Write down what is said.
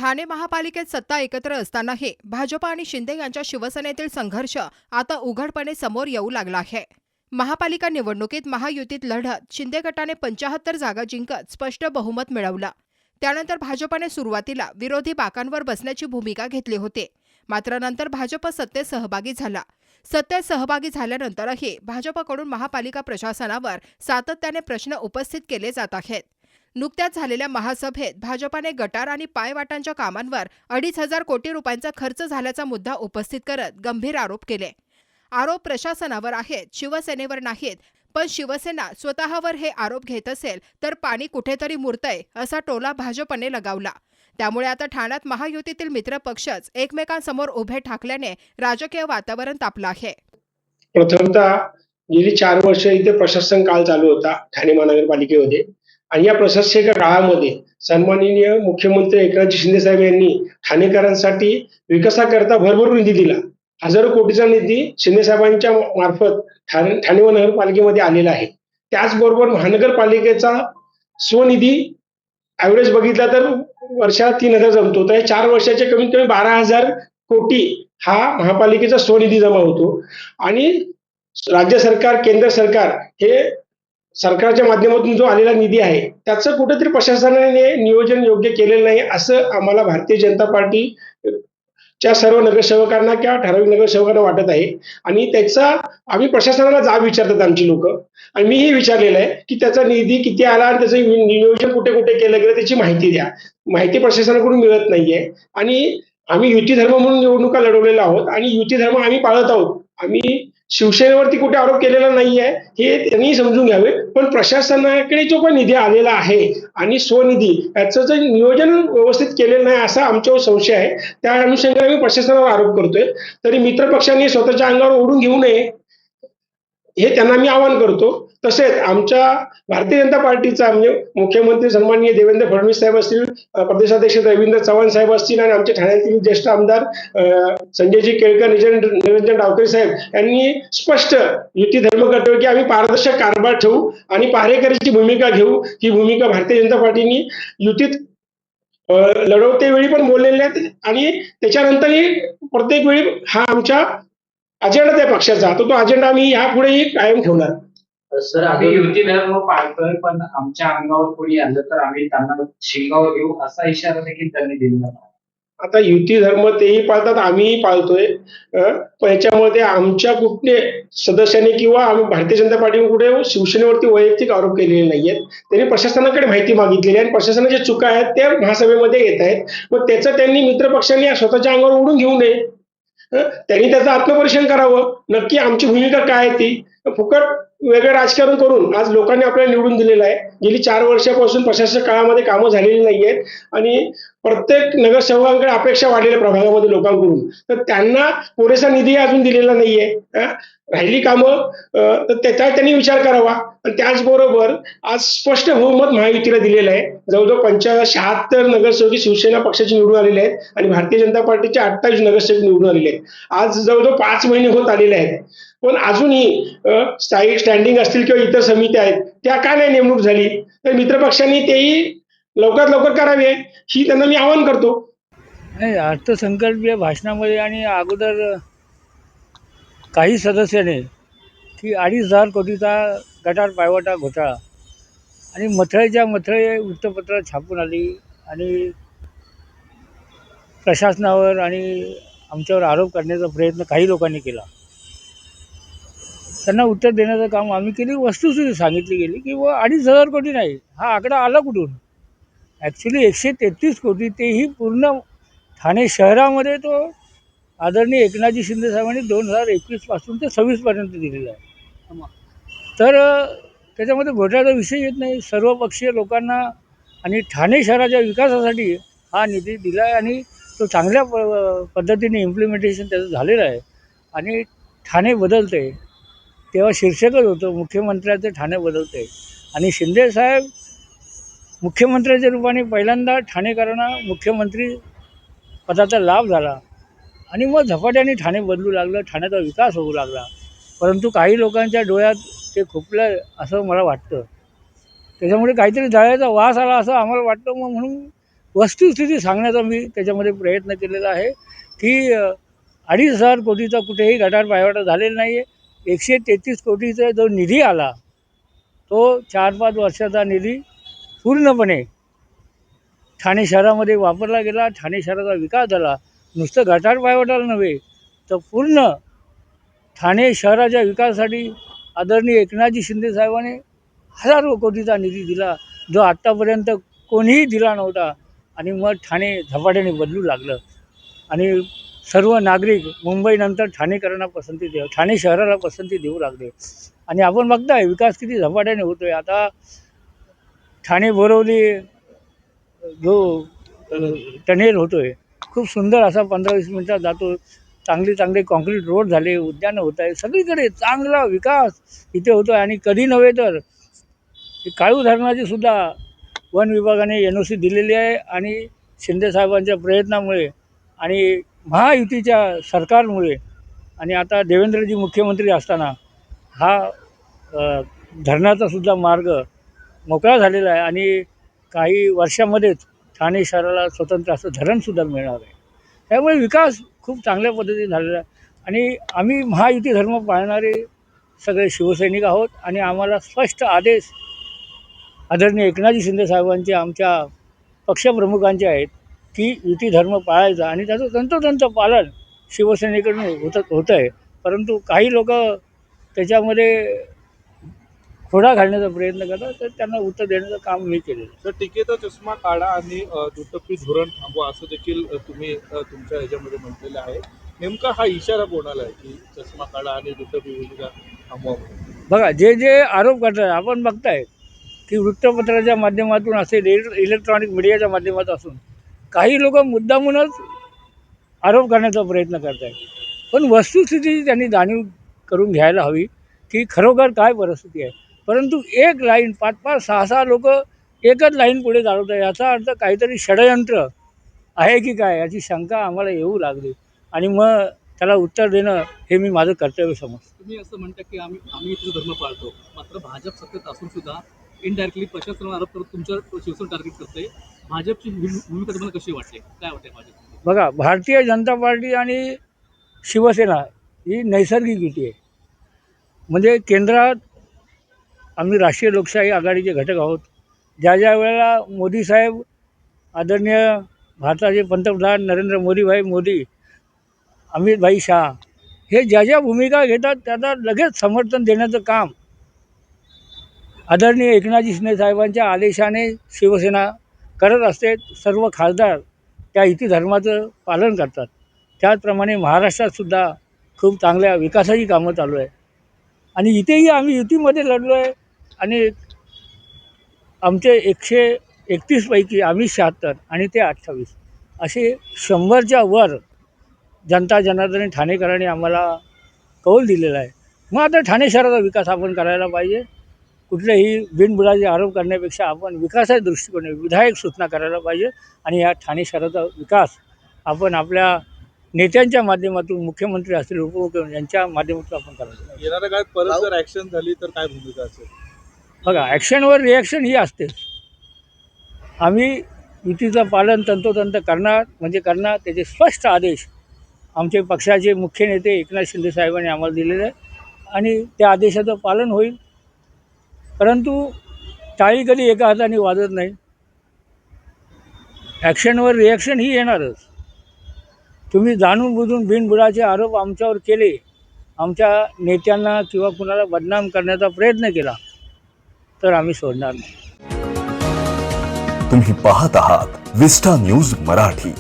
ठाणे महापालिकेत सत्ता एकत्र असतानाही भाजप आणि शिंदे यांच्या शिवसेनेतील संघर्ष आता उघडपणे समोर येऊ लागला आहे। महापालिका निवडणुकीत महायुतीत लढत शिंदे गटाने 75 जागा जिंकत स्पष्ट बहुमत मिळवलं। त्यानंतर भाजपने सुरुवातीला विरोधी बाकांवर बसण्याची भूमिका घेतली होती, मात्र नंतर भाजप सत्तेत सहभागी झाला। सत्तेत सहभागी झाल्यानंतरही भाजपकडून महापालिका प्रशासनावर सातत्याने प्रश्न उपस्थित केले जात आहेत। नुकत्याच झालेल्या महासभेत भाजपाने गटार आणि पायवाटांच्या कामांवर 2,500 कोटी रुपयांचा खर्च झाल्याचा मुद्दा उपस्थित करत गंभीर आरोप केले। आरोप प्रशासनावर आहेत, शिवसेनेवर नाहीत। पण शिवसेना स्वतःवर हे आरोप घेत असेल तर पाणी कुठेतरी मुरतंय असा टोला भाजपने लगावला। त्यामुळे आता ठाण्यात महायुतीतील मित्र पक्षच एकमेकांसमोर उभे ठाकल्याने राजकीय वातावरण तापलं आहे। प्रथमतः गेली 4 वर्ष इथे प्रशासन काळ चालू होता ठाणे महानगरपालिकेमध्ये आणि या प्रशासकीय काळामध्ये सन्माननीय मुख्यमंत्री एकनाथ शिंदे साहेब यांनी ठाणेकरांसाठी विकासाकरता भरभरून निधी दिला। हजारो कोटीचा निधी शिंदे साहेबांच्या मार्फत ठाणे महानगरपालिकेमध्ये आलेला आहे। त्याचबरोबर महानगरपालिकेचा स्वनिधी ॲव्हरेज बघितला तर वर्षाला 3,000 जमतो, तर 4 वर्षाचे कमीत कमी 12,000 कोटी हा महापालिकेचा स्वनिधी जमा होतो। आणि राज्य सरकार, केंद्र सरकार हे सरकारच्या माध्यमातून जो आलेला निधी आहे त्याचं कुठेतरी प्रशासनाने नियोजन योग्य केलेलं नाही असं आम्हाला भारतीय जनता पार्टीच्या सर्व नगरसेवकांना किंवा ठराविक नगरसेवकांना वाटत आहे। आणि त्याचा आम्ही प्रशासनाला जाब विचारतात आमची लोक, आणि मीही विचारलेलं आहे की त्याचा निधी किती आला आणि त्याचं नियोजन कुठे कुठे केलं गेलं त्याची माहिती द्या। माहिती प्रशासनाकडून मिळत नाहीये। आणि आम्ही युती धर्म म्हणून निवडणुका लढवलेल्या आहोत आणि युती धर्म आम्ही पाळत आहोत। आम्ही शिवसेनेवरती कुठे आरोप केलेला नाहीये हे त्यांनी समजून घ्यावे। पण प्रशासनाकडे जो पण निधी आलेला आहे आणि स्वनिधी याचं जे नियोजन व्यवस्थित केलेलं नाही असा आमच्यावर संशय आहे। त्या अनुषंगाने आम्ही प्रशासनावर आरोप करतोय। तरी मित्र पक्षांनी स्वतःच्या अंगावर ओढून घेऊ नये हे त्यांना मी आवाहन करतो। तसेच आमच्या भारतीय जनता पार्टीचा म्हणजे मुख्यमंत्री सन्माननीय देवेंद्र फडणवीस साहेब असतील, प्रदेशाध्यक्ष रवींद्र चव्हाण साहेब असतील आणि आमच्या ठाण्यातील ज्येष्ठ आमदार संजयजी केळकर, निरंजन डावकरे साहेब यांनी स्पष्ट युती धर्म करतो की आम्ही पारदर्शक कारभार ठेवू आणि पहारेकरीची भूमिका घेऊ। ही भूमिका भारतीय जनता पार्टीने युतीत लढवते वेळी पण बोललेले आहेत आणि त्याच्यानंतरही प्रत्येक वेळी हा आमच्या अजेंडा आहे पक्षाचा, तो अजेंडा आम्ही यापुढेही कायम ठेवणार। सर, आम्ही युती धर्म पाळतोय, पण आमच्या अंगावर कोणी आलं तर आम्ही त्यांना शिंगावर घेऊ असा इशारा देखील त्यांनी दिला। आता युती धर्म तेही पाळतात, आम्हीही पाळतोय। पण याच्यामध्ये आमच्या कुठले सदस्यांनी किंवा आम्ही भारतीय जनता पार्टीने कुठे शिवसेनेवरती वैयक्तिक आरोप केलेले नाहीयेत। त्यांनी प्रशासनाकडे माहिती मागितलेली आहे आणि प्रशासनाच्या चुका आहेत त्या महासभेमध्ये येत आहेत। मग त्याचं त्यांनी मित्रपक्षांनी स्वतःच्या अंगावर ओढून घेऊ नये, त्यांनी त्याचं आत्मपरीक्षण करावं। नक्की आमची भूमिका काय आहे ती। फुकट वेगळं राजकारण करून आज लोकांनी आपल्याला निवडून दिलेलं आहे। गेली 4 वर्षापासून प्रशासकीय काळामध्ये कामं झालेली नाहीयेत आणि प्रत्येक नगरसेवकांकडे अपेक्षा वाढलेल्या प्रभागामध्ये लोकांकडून, तर त्यांना पुरेसा निधी अजून दिलेला नाहीये। राहिली कामं तर त्याचा त्यांनी विचार करावा। आणि त्याचबरोबर आज स्पष्ट बहुमत महायुतीला दिलेलं आहे। जवळजवळ 76 नगरसेवक शिवसेना पक्षाचे निवडून आलेले आहेत आणि भारतीय जनता पार्टीचे 28 नगरसेवक निवडून आलेले आहेत। आज जवळजवळ 5 महिने होत आलेले आहेत, पण अजूनही स्थायी स्टँडिंग असतील किंवा इतर समित्या आहेत त्या का नाही नेमणूक झाली, तर मित्रपक्षांनी तेही लवकरात लवकर करावे ही त्यांना मी आवाहन करतो। नाही, अर्थसंकल्पीय भाषणामध्ये आणि अगोदर काही सदस्याने की 2,500 कोटीचा गटार पायवाटा घोटाळा आणि मथळेच्या मथळे वृत्तपत्रात छापून आली आणि प्रशासनावर आणि आमच्यावर आरोप करण्याचा प्रयत्न काही लोकांनी केला। त्यांना उत्तर देण्याचं काम आम्ही केली। वस्तुस्थिती सांगितली गेली की 2,500 कोटी नाही, हा आकडा आला कुठून। ॲक्च्युली 133 कोटी, तेही पूर्ण ठाणे शहरामध्ये तो आदरणीय एकनाथजी शिंदे साहेबांनी 2021 पासून ते 26पर्यंत दिलेला आहे। तर त्याच्यामध्ये घोटाळ्याचा विषय येत नाही। सर्वपक्षीय लोकांना आणि ठाणे शहराच्या विकासासाठी हा निधी दिला आहे आणि तो चांगल्या पद्धतीने इम्प्लिमेंटेशन त्याचं झालेलं आहे आणि ठाणे बदलते। तेव्हा शीर्षकच होतं मुख्यमंत्र्याचे ठाणे बदलते आणि शिंदेसाहेब मुख्यमंत्र्याच्या रूपाने पहिल्यांदा ठाणेकरांना मुख्यमंत्री पदाचा लाभ झाला आणि मग झपाट्याने ठाणे बदलू लागलं, ठाण्याचा विकास होऊ लागला। परंतु काही लोकांच्या डोळ्यात ते खुपलं असं मला वाटतं। त्याच्यामुळे काहीतरी जाळ्याचा वास आला असं आम्हाला वाटतं। मग म्हणून वस्तुस्थिती सांगण्याचा मी त्याच्यामध्ये प्रयत्न केलेला आहे की 2,500 कोटीचा कुठेही गटार पायवाटा झालेला नाही आहे. 133 कोटीचा जो निधी आला तो 4-5 वर्षाचा निधी पूर्णपणे ठाणे शहरामध्ये वापरला गेला. ठाणे शहराचा विकास झाला. नुसतं गटार पायवाटाला नव्हे तर पूर्ण ठाणे शहराच्या विकासासाठी आदरणीय एकनाथजी शिंदे साहेबांनी हजारो कोटीचा निधी दिला, जो आत्तापर्यंत कोणीही दिला नव्हता. आणि मग ठाणे झपाट्याने बदलू लागलं आणि सर्व नागरिक मुंबईनंतर ठाणेकरांना पसंती ठाणे शहराला पसंती देऊ लागले. आणि आपण बघताय विकास किती झपाट्याने होतोय. आता ठाणे बोरवली जो टनेल होतोय खूप सुंदर असा 15-20 मिनिटात जातो. चांगले कॉन्क्रीट रोड झाले, उद्यानं होत आहे, सगळीकडे चांगला विकास इथे होतो आहे. आणि कधी नव्हे तर काळू धरणाची सुद्धा वन विभागाने NOC दिलेली आहे. आणि शिंदेसाहेबांच्या प्रयत्नामुळे आणि महायुतीच्या सरकारमुळे आणि आता देवेंद्रजी मुख्यमंत्री असताना हा धरणाचा सुद्धा मार्ग मोकळा झालेला आहे. आणि काही वर्षामध्येच ठाणे शहराला स्वतंत्र असं धरणसुद्धा मिळणार आहे. त्यामुळे विकास खूप चांगल्या पद्धतीने झालेला आहे. आणि आम्ही महायुती धर्म पाळणारे सगळे शिवसैनिक आहोत. आणि आम्हाला स्पष्ट आदेश आदरणीय एकनाथजी शिंदे साहेबांचे आमच्या पक्षप्रमुखांचे आहेत की युती धर्म पाळायचा. आणि त्याचं तंतोतंत पालन शिवसेनेकडून होतं आहे. परंतु काही लोक त्याच्यामध्ये खोडा घालण्याचा प्रयत्न करतात, तर त्यांना उत्तर देण्याचं काम मी केलेलं आहे. तर टीकेचा चष्मा काढा आणि दुटप्पी धोरण थांबवा असं देखील तुम्ही तुमच्या ह्याच्यामध्ये म्हटलेलं आहे. नेमका हा इशारा कोणाला आहे की चष्मा काढा आणि दुटप्पी भूमिका थांबवा? बघा, जे आरोप करतात आपण बघताय की वृत्तपत्राच्या माध्यमातून असेल, इलेक्ट्रॉनिक मीडियाच्या माध्यमातून असून काही लोक मुद्दामूनच आरोप करण्याचा प्रयत्न करत आहेत. पण वस्तुस्थितीची त्यांनी जाणीव करून घ्यायला हवी की खरोखर काय परिस्थिती आहे. परंतु एक लाईन 5-5, 6-6 लोक एकच लाईन पुढे चालवत आहे, याचा अर्थ काहीतरी षडयंत्र आहे की काय याची शंका आम्हाला येऊ लागली. आणि मग त्याला उत्तर देणं हे मी माझं कर्तव्य समजतो. तुम्ही असं म्हणता की आम्ही इथं धर्म पाळतो, मात्र भाजप सत्तेत असून सुद्धा इनडायरेक्टली प्रशासनावर आरोप करत तुमच्या शिवसेना टार्गेट करते. भाजपची भूमिका तुम्हाला कशी वाटते? काय वाटते भाजप? बघा, भारतीय जनता पार्टी आणि शिवसेना ही नैसर्गिक युती आहे. म्हणजे केंद्रात आम्ही राष्ट्रीय लोकशाही आघाडीचे घटक आहोत. ज्या वेळेला मोदी साहेब, आदरणीय भारताचे पंतप्रधान नरेंद्र मोदी, अमित भाई शाह हे ज्या भूमिका घेतात त्याला लगेच समर्थन देण्याचं काम आदरणीय एकनाथजी शिंदे साहेबांच्या आदेशाने शिवसेना करत असते. सर्व खासदार त्या युती धर्माचं पालन करतात. त्याचप्रमाणे महाराष्ट्रातसुद्धा खूप चांगल्या विकासाची कामं चालू आहे. आणि इथेही आम्ही युतीमध्ये लढलो आहे. आणि आमचे 131 पैकी आम्ही 76 आणि ते 28 असे 100च्या वर जनता जनार्दनी ठाणेकरांनी आम्हाला कौल दिलेला आहे. मग आता ठाणे शहराचा विकास आपण करायला पाहिजे. कुठलेही बिनबुडाचे आरोप करण्यापेक्षा आपण विकासाच्या दृष्टिकोनाने विधायक सूचना करायला पाहिजे. आणि या ठाणे शहराचा विकास आपण आपल्या नेत्यांच्या माध्यमातून, मुख्यमंत्री असतील, उपमुख्यमंत्री यांच्या माध्यमातून आपण करायला पाहिजे. येणाऱ्या काळात परत जर ॲक्शन झाली तर काय भूमिका असेल? बघा, ॲक्शनवर रिॲक्शन ही असतेच. आम्ही युतीचं पालन तंतोतंत करणार त्याचे स्पष्ट आदेश आमचे पक्षाचे मुख्य नेते एकनाथ शिंदे साहेबांनी आम्हाला दिलेले आहे. आणि त्या आदेशाचं पालन होईल. परंतु टाळी कधी एका हाताने वाजत नाही. ॲक्शनवर रिॲक्शन ही येणारच. तुम्ही जाणून बुजून बिनबुडाचे आरोप आमच्यावर केले, आमच्या नेत्यांना किंवा कुणाला बदनाम करण्याचा प्रयत्न केला तर आम्ही सोडणार नाही. तुम्ही पाहत आहात विस्टा न्यूज मराठी.